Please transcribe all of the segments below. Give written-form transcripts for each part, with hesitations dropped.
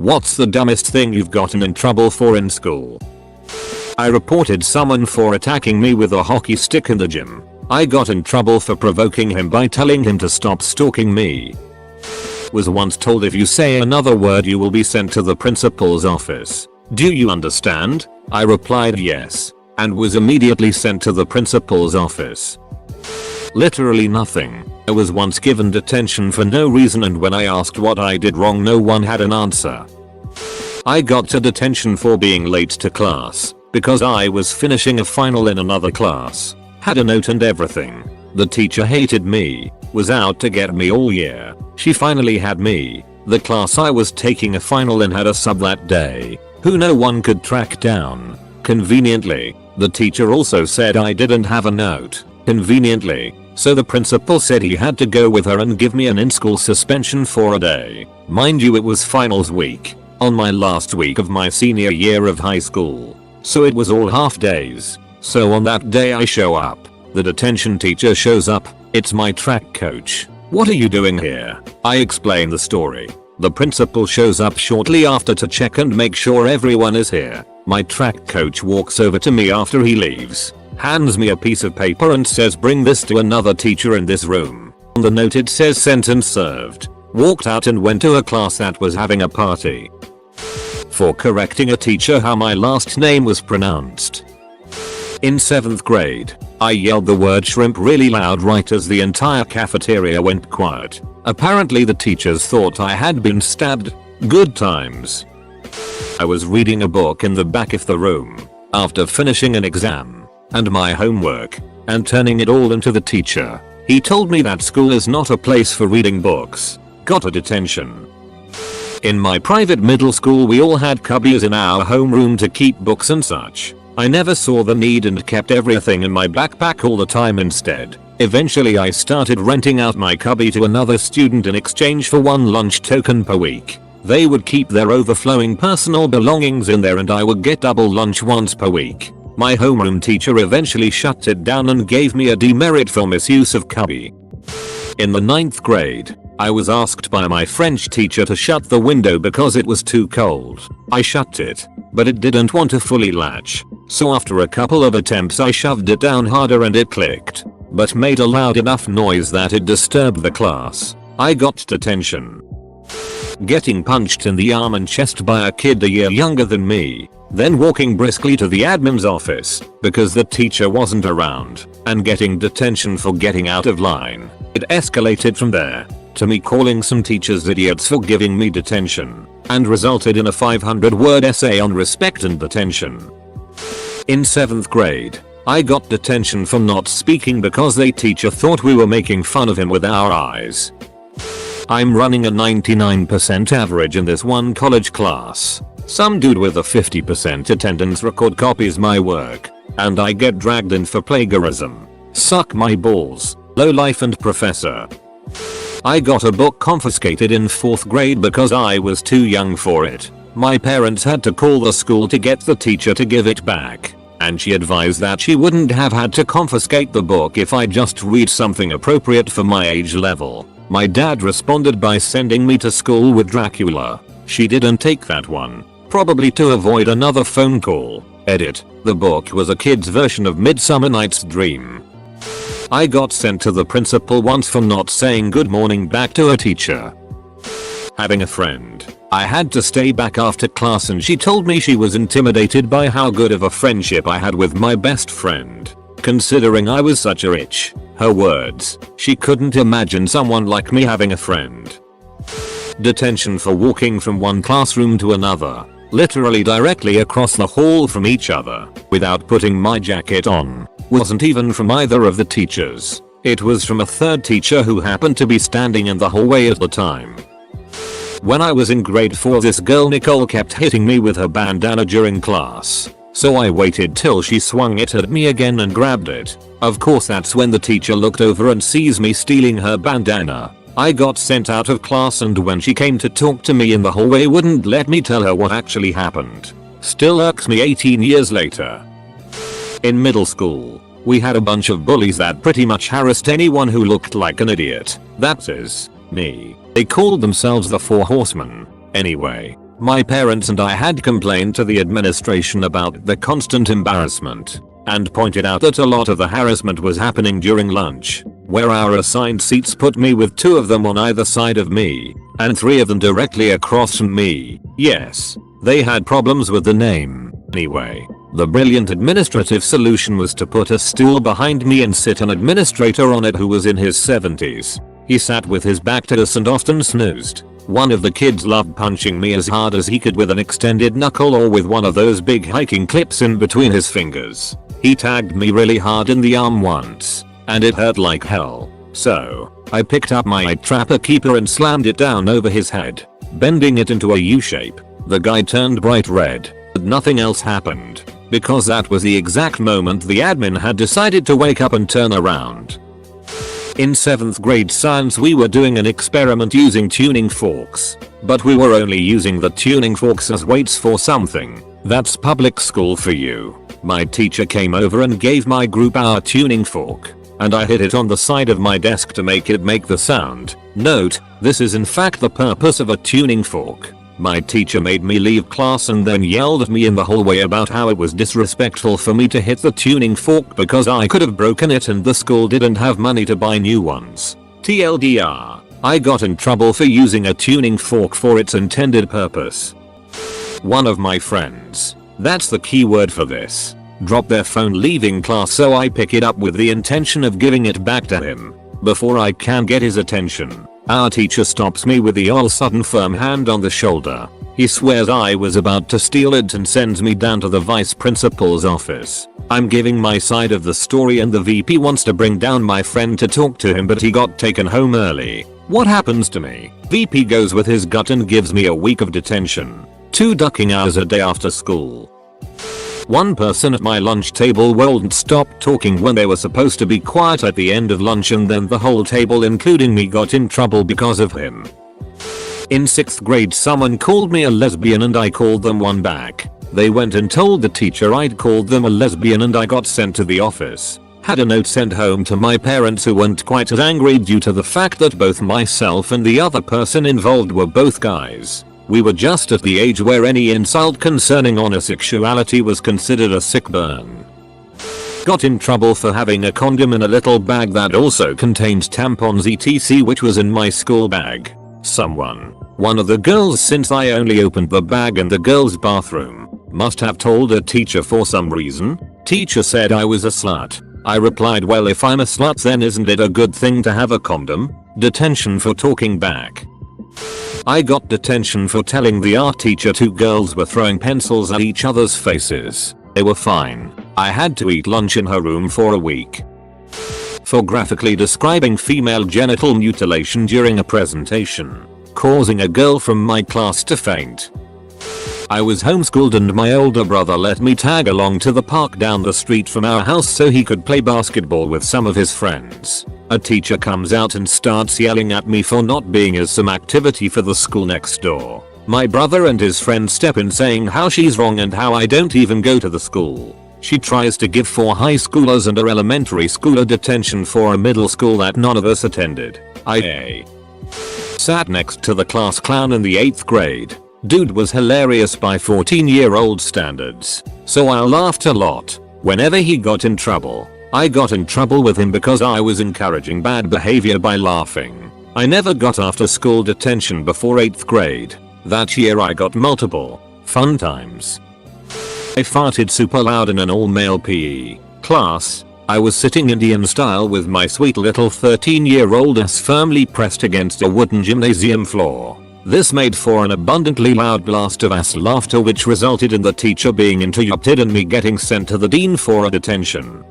What's the dumbest thing you've gotten in trouble for in school? I reported someone for attacking me with a hockey stick in the gym. I got in trouble for provoking him by telling him to stop stalking me. Was once told if you say another word you will be sent to the principal's office. Do you understand? I replied yes, and was immediately sent to the principal's office. Literally nothing. I was once given detention for no reason, and when I asked what I did wrong no one had an answer. I got to detention for being late to class because I was finishing a final in another class. Had a note and everything. The teacher hated me, was out to get me all year. She finally had me. The class I was taking a final in had a sub that day, who no one could track down. Conveniently, the teacher also said I didn't have a note. Conveniently, so the principal said he had to go with her and give me an in-school suspension for a day. Mind you, it was finals week, on my last week of my senior year of high school. So it was all half days. So on that day I show up. The detention teacher shows up. It's my track coach. What are you doing here? I explain the story. The principal shows up shortly after to check and make sure everyone is here. My track coach walks over to me after he leaves, hands me a piece of paper and says bring this to another teacher in this room. On the note it says sentence served. Walked out and went to a class that was having a party. For correcting a teacher how my last name was pronounced. In 7th grade, I yelled the word shrimp really loud right as the entire cafeteria went quiet. Apparently the teachers thought I had been stabbed. Good times. I was reading a book in the back of the room after finishing an exam and my homework and turning it all into the teacher. He told me that school is not a place for reading books. Got a detention. In my private middle school we all had cubbies in our homeroom to keep books and such. I never saw the need and kept everything in my backpack all the time instead. Eventually I started renting out my cubby to another student in exchange for one lunch token per week. They would keep their overflowing personal belongings in there and I would get double lunch once per week. My homeroom teacher eventually shut it down and gave me a demerit for misuse of cubby. In the 9th grade, I was asked by my French teacher to shut the window because it was too cold. I shut it, but it didn't want to fully latch. So after a couple of attempts I shoved it down harder and it clicked, but made a loud enough noise that it disturbed the class. I got detention. Getting punched in the arm and chest by a kid a year younger than me, then walking briskly to the admin's office because the teacher wasn't around, and getting detention for getting out of line. It escalated from there to me calling some teachers idiots for giving me detention, and resulted in a 500-word essay on respect and detention. In 7th grade, I got detention for not speaking because the teacher thought we were making fun of him with our eyes. I'm running a 99% average in this one college class. Some dude with a 50% attendance record copies my work, and I get dragged in for plagiarism. Suck my balls, lowlife and professor. I got a book confiscated in 4th grade because I was too young for it. My parents had to call the school to get the teacher to give it back, and she advised that she wouldn't have had to confiscate the book if I just read something appropriate for my age level. My dad responded by sending me to school with Dracula. She didn't take that one, probably to avoid another phone call. Edit. The book was a kid's version of Midsummer Night's Dream. I got sent to the principal once for not saying good morning back to a teacher. Having a friend, I had to stay back after class and she told me she was intimidated by how good of a friendship I had with my best friend. Considering I was such a rich, her words, she couldn't imagine someone like me having a friend. Detention for walking from one classroom to another, literally directly across the hall from each other, without putting my jacket on. Wasn't even from either of the teachers. It was from a third teacher who happened to be standing in the hallway at the time. When I was in grade 4 this girl Nicole kept hitting me with her bandana during class. So I waited till she swung it at me again and grabbed it. Of course that's when the teacher looked over and sees me stealing her bandana. I got sent out of class and when she came to talk to me in the hallway wouldn't let me tell her what actually happened. Still irks me 18 years later. In middle school, we had a bunch of bullies that pretty much harassed anyone who looked like an idiot. That is, me. They called themselves the Four Horsemen. Anyway, My parents and I had complained to the administration about the constant embarrassment and pointed out that a lot of the harassment was happening during lunch, where our assigned seats put me with 2 of them on either side of me and 3 of them directly across from me. Yes, they had problems with the name. Anyway, the brilliant administrative solution was to put a stool behind me and sit an administrator on it who was in his 70s. He sat with his back to us and often snoozed. One of the kids loved punching me as hard as he could with an extended knuckle or with one of those big hiking clips in between his fingers. He tagged me really hard in the arm once, and it hurt like hell. So, I picked up my trapper keeper and slammed it down over his head, bending it into a U shape. The guy turned bright red, but nothing else happened, because that was the exact moment the admin had decided to wake up and turn around. In 7th grade science we were doing an experiment using tuning forks, but we were only using the tuning forks as weights for something. That's public school for you. My teacher came over and gave my group our tuning fork, and I hit it on the side of my desk to make it make the sound. Note, this is in fact the purpose of a tuning fork. My teacher made me leave class and then yelled at me in the hallway about how it was disrespectful for me to hit the tuning fork because I could have broken it and the school didn't have money to buy new ones. TLDR, I got in trouble for using a tuning fork for its intended purpose. One of my friends, that's the key word for this, dropped their phone leaving class, so I pick it up with the intention of giving it back to him. Before I can get his attention, our teacher stops me with the all sudden firm hand on the shoulder. He swears I was about to steal it and sends me down to the vice principal's office. I'm giving my side of the story and the VP wants to bring down my friend to talk to him, but he got taken home early. What happens to me? VP goes with his gut and gives me a week of detention. 2 ducking hours a day after school. One person at my lunch table wouldn't stop talking when they were supposed to be quiet at the end of lunch, and then the whole table including me got in trouble because of him. In 6th grade someone called me a lesbian and I called them one back. They went and told the teacher I'd called them a lesbian and I got sent to the office. Had a note sent home to my parents who weren't quite as angry due to the fact that both myself and the other person involved were both guys. We were just at the age where any insult concerning homosexuality was considered a sick burn. Got in trouble for having a condom in a little bag that also contained tampons etc, which was in my school bag. One of the girls, since I only opened the bag in the girls' bathroom, must have told a teacher for some reason. Teacher said I was a slut. I replied, well, if I'm a slut then isn't it a good thing to have a condom? Detention for talking back. I got detention for telling the art teacher 2 girls were throwing pencils at each other's faces. They were fine. I had to eat lunch in her room for a week. For graphically describing female genital mutilation during a presentation, causing a girl from my class to faint. I was homeschooled and my older brother let me tag along to the park down the street from our house so he could play basketball with some of his friends. A teacher comes out and starts yelling at me for not being at some activity for the school next door. My brother and his friend step in saying how she's wrong and how I don't even go to the school. She tries to give 4 high schoolers and a elementary schooler detention for a middle school that none of us attended. I sat next to the class clown in the 8th grade. Dude was hilarious by 14-year-old standards, so I laughed a lot. Whenever he got in trouble, I got in trouble with him because I was encouraging bad behavior by laughing. I never got after school detention before 8th grade. That year I got multiple. Fun times. I farted super loud in an all-male PE class. I was sitting Indian style with my sweet little 13-year-old ass firmly pressed against a wooden gymnasium floor. This made for an abundantly loud blast of ass laughter, which resulted in the teacher being interrupted and me getting sent to the dean for a detention.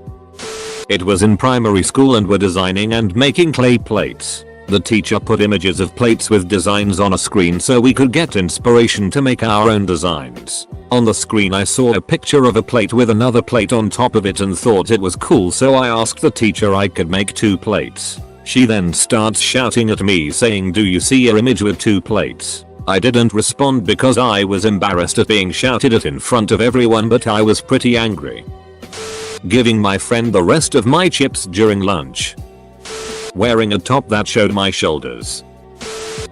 It was in primary school and we're designing and making clay plates. The teacher put images of plates with designs on a screen so we could get inspiration to make our own designs. On the screen I saw a picture of a plate with another plate on top of it and thought it was cool, so I asked the teacher I could make 2 plates. She then starts shouting at me saying, "Do you see your image with 2 plates?" I didn't respond because I was embarrassed at being shouted at in front of everyone, but I was pretty angry. Giving my friend the rest of my chips during lunch. Wearing a top that showed my shoulders.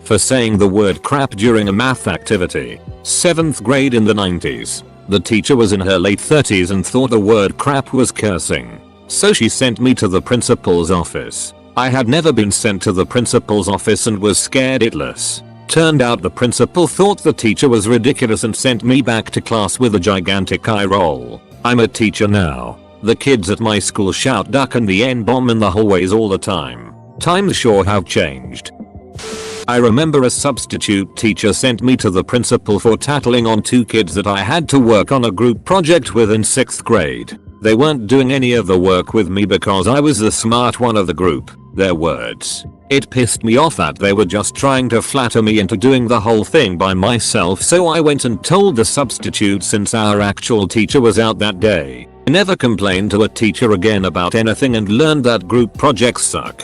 for saying the word crap during a math activity. 7th grade in the 90s. The teacher was in her late 30s and thought the word crap was cursing. So she sent me to the principal's office. I had never been sent to the principal's office and was scared shitless. Turned out the principal thought the teacher was ridiculous and sent me back to class with a gigantic eye roll. I'm a teacher now. The kids at my school shout duck and the N-bomb in the hallways all the time. Times sure have changed. I remember a substitute teacher sent me to the principal for tattling on 2 kids that I had to work on a group project with in 6th grade. They weren't doing any of the work with me because I was the smart one of the group. Their words. It pissed me off that they were just trying to flatter me into doing the whole thing by myself, so I went and told the substitute since our actual teacher was out that day. I never complained to a teacher again about anything and learned that group projects suck.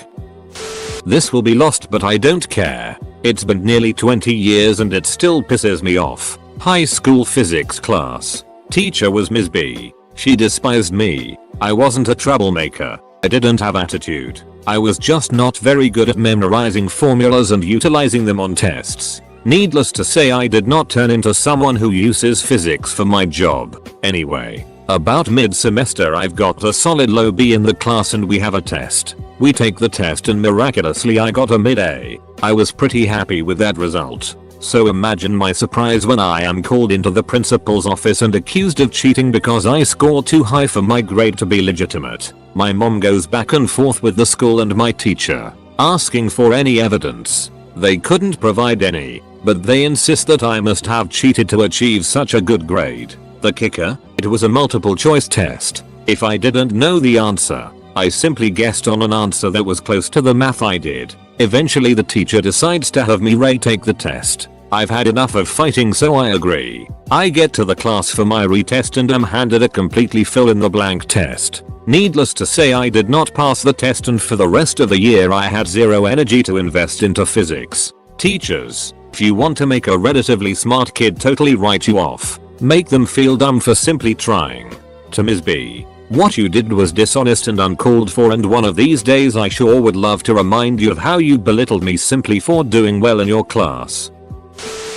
This will be lost but I don't care. It's been nearly 20 years and it still pisses me off. High school physics class. Teacher was Ms. B. She despised me. I wasn't a troublemaker. I didn't have attitude. I was just not very good at memorizing formulas and utilizing them on tests. Needless to say, I did not turn into someone who uses physics for my job. Anyway, about mid-semester I've got a solid low B in the class and we have a test. We take the test and miraculously I got a mid-A. I was pretty happy with that result. So imagine my surprise when I am called into the principal's office and accused of cheating because I scored too high for my grade to be legitimate. My mom goes back and forth with the school and my teacher, asking for any evidence. They couldn't provide any, but they insist that I must have cheated to achieve such a good grade. The kicker? It was a multiple choice test. If I didn't know the answer, I simply guessed on an answer that was close to the math I did. Eventually the teacher decides to have me retake the test. I've had enough of fighting, so I agree. I get to the class for my retest and am handed a completely fill-in-the-blank test. Needless to say, I did not pass the test and for the rest of the year I had zero energy to invest into physics. Teachers, if you want to make a relatively smart kid totally write you off, make them feel dumb for simply trying. To Ms. B. What you did was dishonest and uncalled for, and one of these days I sure would love to remind you of how you belittled me simply for doing well in your class.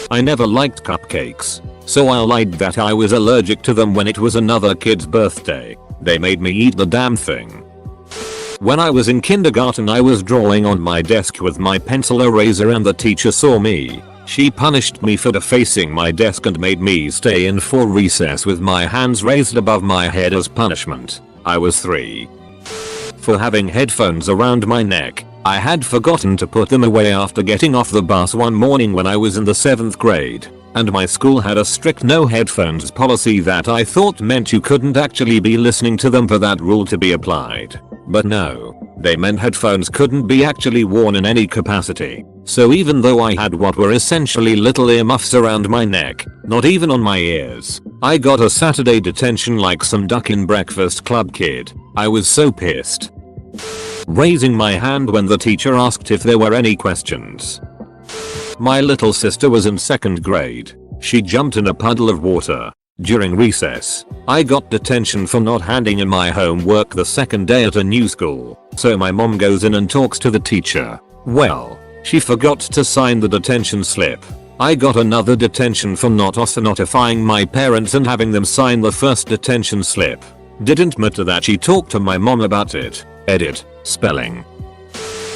I never liked cupcakes, so I lied that I was allergic to them when it was another kid's birthday. They made me eat the damn thing. When I was in kindergarten I was drawing on my desk with my pencil eraser and the teacher saw me. She punished me for defacing my desk and made me stay in for recess with my hands raised above my head as punishment. I was 3. For having headphones around my neck, I had forgotten to put them away after getting off the bus one morning when I was in the 7th grade, and my school had a strict no headphones policy that I thought meant you couldn't actually be listening to them for that rule to be applied. But no, they meant headphones couldn't be actually worn in any capacity. So even though I had what were essentially little earmuffs around my neck, not even on my ears, I got a Saturday detention like some duck in Breakfast Club kid. I was so pissed. Raising my hand when the teacher asked if there were any questions. My little sister was in 2nd grade. She jumped in a puddle of water. During recess, I got detention for not handing in my homework the 2nd day at a new school. So my mom goes in and talks to the teacher. Well, she forgot to sign the detention slip. I got another detention for not also notifying my parents and having them sign the first detention slip. Didn't matter that she talked to my mom about it. Edit. Spelling.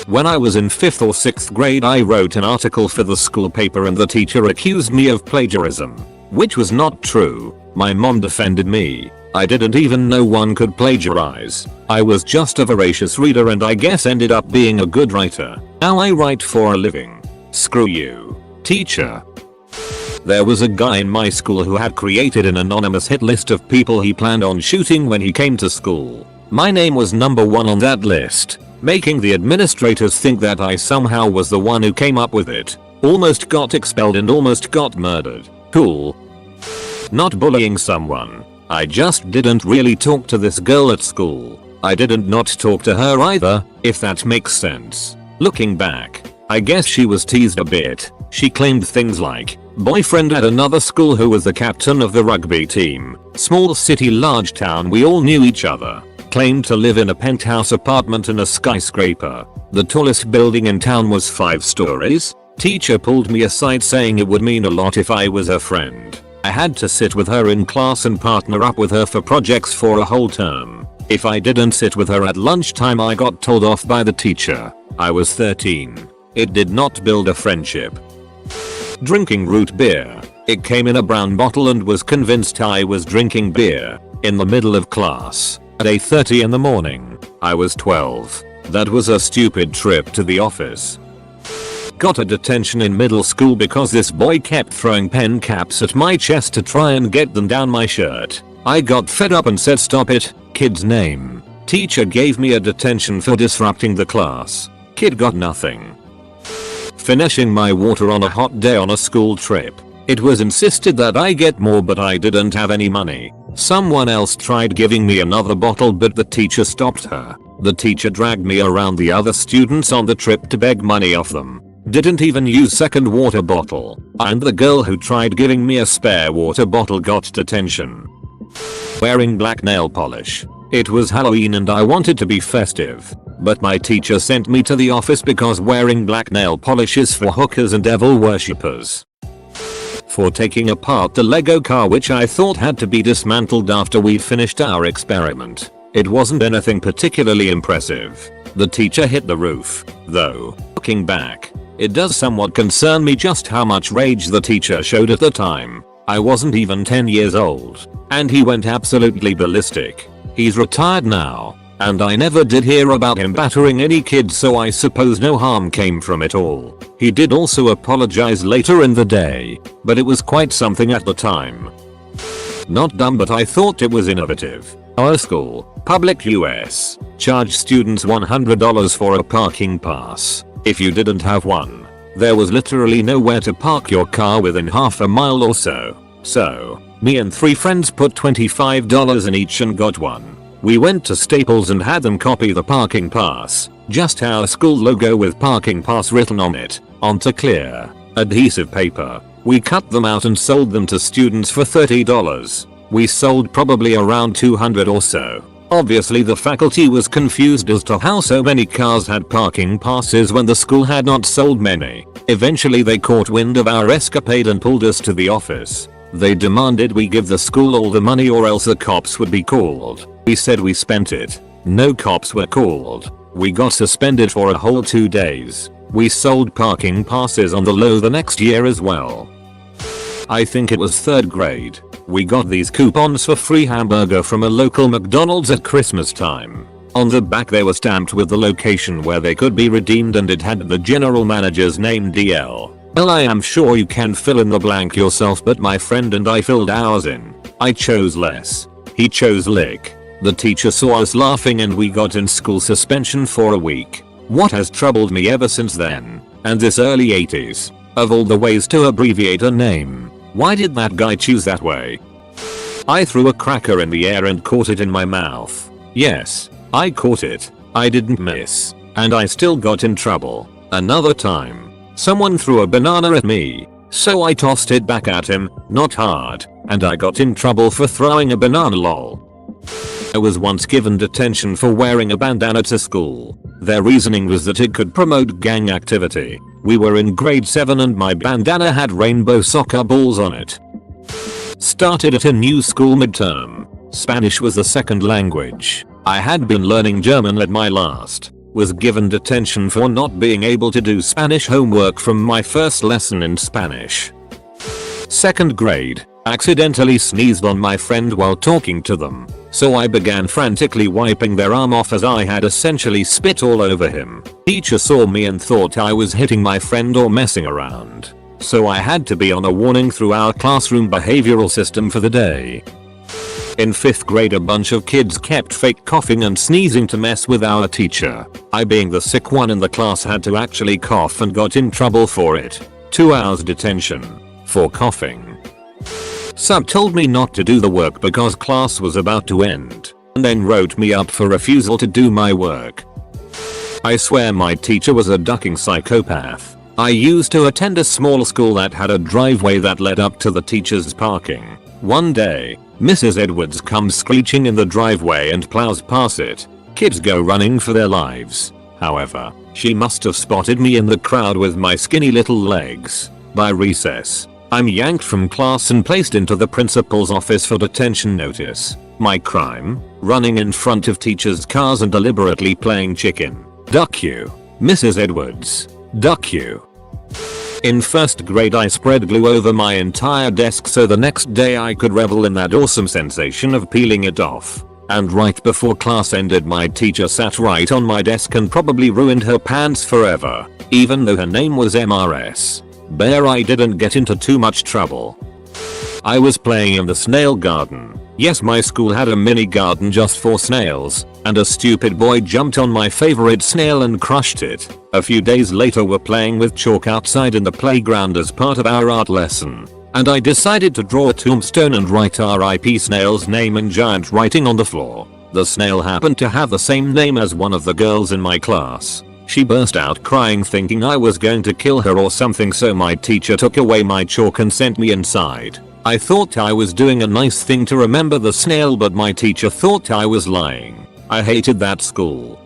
When I was in 5th or 6th grade I wrote an article for the school paper and the teacher accused me of plagiarism. Which was not true. My mom defended me. I didn't even know one could plagiarize. I was just a voracious reader and I guess ended up being a good writer. Now I write for a living. Screw you, teacher. There was a guy in my school who had created an anonymous hit list of people he planned on shooting when he came to school. My name was number 1 on that list, making the administrators think that I somehow was the one who came up with it. Almost got expelled and almost got murdered. Cool. Not bullying someone. I just didn't really talk to this girl at school. I didn't not talk to her either, if that makes sense. Looking back, I guess she was teased a bit. She claimed things like, boyfriend at another school who was the captain of the rugby team. Small city, large town, we all knew each other. Claimed to live in a penthouse apartment in a skyscraper. The tallest building in town was 5 stories. Teacher pulled me aside saying it would mean a lot if I was her friend. I had to sit with her in class and partner up with her for projects for a whole term. If I didn't sit with her at lunchtime I got told off by the teacher. I was 13. It did not build a friendship. Drinking root beer. It came in a brown bottle and was convinced I was drinking beer. In the middle of class. At 8:30 in the morning. I was 12. That was a stupid trip to the office. Got a detention in middle school because this boy kept throwing pen caps at my chest to try and get them down my shirt. I got fed up and said stop it. Kid's name. Teacher gave me a detention for disrupting the class. Kid got nothing. Finishing my water on a hot day on a school trip. It was insisted that I get more but I didn't have any money. Someone else tried giving me another bottle but the teacher stopped her. The teacher dragged me around the other students on the trip to beg money off them. Didn't even use second water bottle. And the girl who tried giving me a spare water bottle got detention. Wearing black nail polish. It was Halloween and I wanted to be festive. But my teacher sent me to the office because wearing black nail polish is for hookers and devil worshippers. For taking apart the Lego car which I thought had to be dismantled after we finished our experiment. It wasn't anything particularly impressive. The teacher hit the roof, though. Looking back, it does somewhat concern me just how much rage the teacher showed at the time. I wasn't even 10 years old, and he went absolutely ballistic. He's retired now, and I never did hear about him battering any kids, so I suppose no harm came from it all. He did also apologize later in the day, but it was quite something at the time. Not dumb, but I thought it was innovative. Our school, public US, charged students $100 for a parking pass. If you didn't have one, there was literally nowhere to park your car within half a mile or so. So, me and 3 friends put $25 in each and got one. We went to Staples and had them copy the parking pass, just our school logo with parking pass written on it, onto clear, adhesive paper. We cut them out and sold them to students for $30. We sold probably around 200 or so. Obviously the faculty was confused as to how so many cars had parking passes when the school had not sold many. Eventually they caught wind of our escapade and pulled us to the office. They demanded we give the school all the money or else the cops would be called. We said we spent it. No cops were called. We got suspended for a whole 2 days. We sold parking passes on the low the next year as well. I think it was 3rd grade. We got these coupons for free hamburger from a local McDonald's at Christmas time. On the back they were stamped with the location where they could be redeemed and it had the general manager's name DL. Well, I am sure you can fill in the blank yourself, but my friend and I filled ours in. I chose less. He chose lick. The teacher saw us laughing and we got in school suspension for a week. What has troubled me ever since then, and this early 80s, of all the ways to abbreviate a name, why did that guy choose that way? I threw a cracker in the air and caught it in my mouth. Yes, I caught it. I didn't miss. And I still got in trouble. Another time, someone threw a banana at me, so I tossed it back at him, not hard, and I got in trouble for throwing a banana lol. I was once given detention for wearing a bandana to school. Their reasoning was that it could promote gang activity. We were in grade 7 and my bandana had rainbow soccer balls on it. Started at a new school midterm. Spanish was the second language. I had been learning German at my last. Was given detention for not being able to do Spanish homework from my first lesson in Spanish. 2nd grade. Accidentally sneezed on my friend while talking to them, so I began frantically wiping their arm off as I had essentially spit all over him. Teacher saw me and thought I was hitting my friend or messing around, so I had to be on a warning through our classroom behavioral system for the day. In 5th grade a bunch of kids kept fake coughing and sneezing to mess with our teacher. I, being the sick one in the class, had to actually cough and got in trouble for it. 2 hours detention for coughing. Sub told me not to do the work because class was about to end, and then wrote me up for refusal to do my work. I swear my teacher was a ducking psychopath. I used to attend a small school that had a driveway that led up to the teacher's parking. One day, Mrs. Edwards comes screeching in the driveway and plows past it. Kids go running for their lives. However, She must have spotted me in the crowd with my skinny little legs. By recess, I'm yanked from class and placed into the principal's office for detention notice. My crime? Running in front of teachers' cars and deliberately playing chicken. Duck you, Mrs. Edwards. Duck you. In first grade I spread glue over my entire desk so the next day I could revel in that awesome sensation of peeling it off. And right before class ended my teacher sat right on my desk and probably ruined her pants forever. Even though her name was MRS. Bear I didn't get into too much trouble. I was playing in the snail garden. Yes, my school had a mini garden just for snails, and a stupid boy jumped on my favorite snail and crushed it. A few days later we're playing with chalk outside in the playground as part of our art lesson. And I decided to draw a tombstone and write RIP Snail's name in giant writing on the floor. The snail happened to have the same name as one of the girls in my class. She burst out crying thinking I was going to kill her or something, so my teacher took away my chalk and sent me inside. I thought I was doing a nice thing to remember the snail, but my teacher thought I was lying. I hated that school.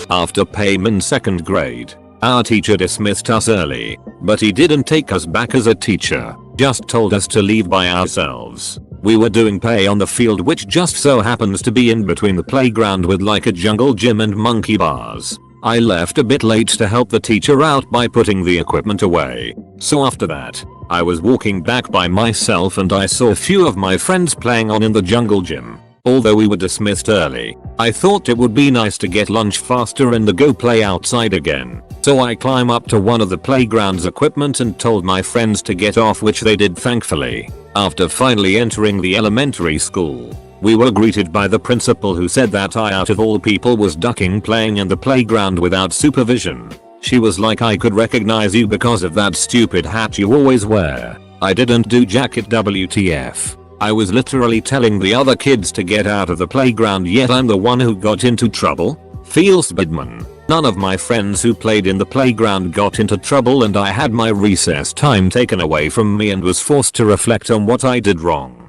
After PAIM in second grade, our teacher dismissed us early, but he didn't take us back as a teacher, just told us to leave by ourselves. We were doing PAI on the field, which just so happens to be in between the playground with like a jungle gym and monkey bars. I left a bit late to help the teacher out by putting the equipment away. So after that, I was walking back by myself and I saw a few of my friends playing on in the jungle gym. Although we were dismissed early, I thought it would be nice to get lunch faster and go play outside again. So I climb up to one of the playground's equipment and told my friends to get off, which they did thankfully. After finally entering the elementary school, we were greeted by the principal, who said that I out of all people was ducking playing in the playground without supervision. She was like, I could recognize you because of that stupid hat you always wear. I didn't do jacket, WTF. I was literally telling the other kids to get out of the playground, yet I'm the one who got into trouble? Feels badman. None of my friends who played in the playground got into trouble, and I had my recess time taken away from me and was forced to reflect on what I did wrong.